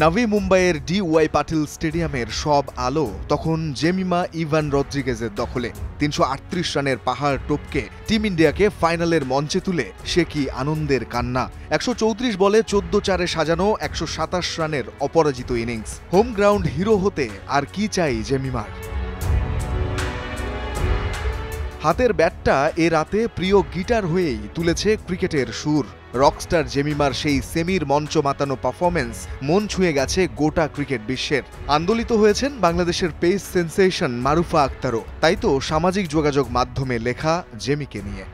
নাভি মুম্বাইয়ের ডি.ওয়াই পাটিল স্টেডিয়ামের সব আলো তখন জেমিমা ইভান রদ্রিগেজের দখলে। ৩৩৮ রানের পাহাড় টপকে টিম ইন্ডিয়াকে ফাইনালের মঞ্চে তুলে সে কি আনন্দের কান্না। ১৩৪ বলে ১৪-৪-এ সাজানো ১২৭ রানের অপরাজিত ইনিংস। হোম গ্রাউন্ড হিরো হতে আর কি চাই জেমিমার। হাতের ব্যাটটা এ রাতে প্রিয় গিটার হয়েই তুলেছে ক্রিকেটের সুর। রকস্টার জেমিমার সেই সেমির মঞ্চ মাতানো পারফরমেন্স মন ছুঁয়ে গেছে গোটা ক্রিকেট বিশ্বের। আন্দোলিত হয়েছেন বাংলাদেশের পেস সেন্সেশন মারুফা আক্তারও। তাই তো সামাজিক যোগাযোগ মাধ্যমে লেখা জেমিকে নিয়ে,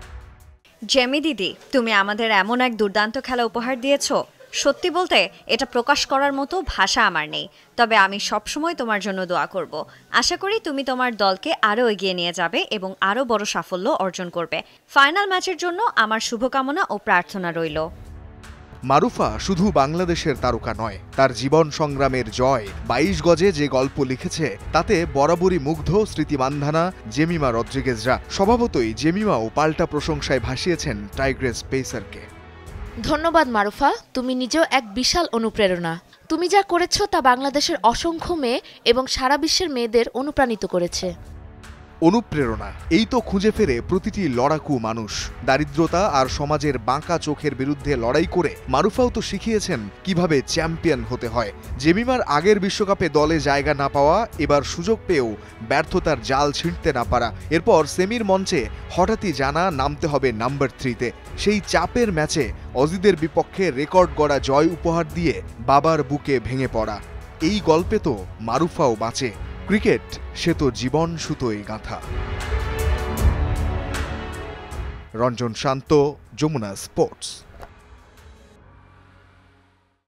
জেমি দিদি, তুমি আমাদের এমন এক দুর্দান্ত খেলা উপহার দিয়েছো। সত্যি বলতে এটা প্রকাশ করার মতো ভাষা আমার নেই, তবে আমি সবসময় তোমার জন্য দোয়া করব। আশা করি তুমি তোমার দলকে আরও এগিয়ে নিয়ে যাবে এবং আরও বড় সাফল্য অর্জন করবে। ফাইনাল ম্যাচের জন্য আমার শুভকামনা ও প্রার্থনা রইল। মারুফা শুধু বাংলাদেশের তারকা নয়, তার জীবন সংগ্রামের জয় ২২ গজে যে গল্প লিখেছে তাতে বরাবরই মুগ্ধ স্মৃতিমান্ধানা জেমিমা রদ্রিগেজরা। স্বভাবতই জেমিমাও পাল্টা প্রশংসায় ভাসিয়েছেন টাইগ্রেস পেসারকে। ধন্যবাদ মারুফা, তুমি নিজেও এক বিশাল অনুপ্রেরণা। তুমি যা করেছো তা বাংলাদেশের অসংখ্য মেয়ে এবং সারা বিশ্বের মেয়েদের অনুপ্রাণিত করেছে। অনুপ্রেরণা, এই তো খুঁজে ফেরে প্রতিটি লড়াকু মানুষ। দারিদ্রতা আর সমাজের বাঁকা চোখের বিরুদ্ধে লড়াই করে মারুফাও তো শিখিয়েছেন কিভাবে চ্যাম্পিয়ন হতে হয়। জেমিমার আগের বিশ্বকাপে দলে জায়গা না পাওয়া, এবার সুযোগ পেয়েও ব্যর্থতার জাল ছিঁড়তে না পারা, এরপর সেমির মঞ্চে হঠাৎই জানা নামতে হবে নাম্বার 3-তে। সেই চাপের ম্যাচে অজিদের বিপক্ষে রেকর্ড গড়া জয় উপহার দিয়ে বাবার বুকে ভেঙে পড়া, এই গল্পে তো মারুফাও বাঁচে। ক্রিকেট সে তো জীবন সুতোয় গাঁথা। রঞ্জন শান্ত, যমুনা স্পোর্টস।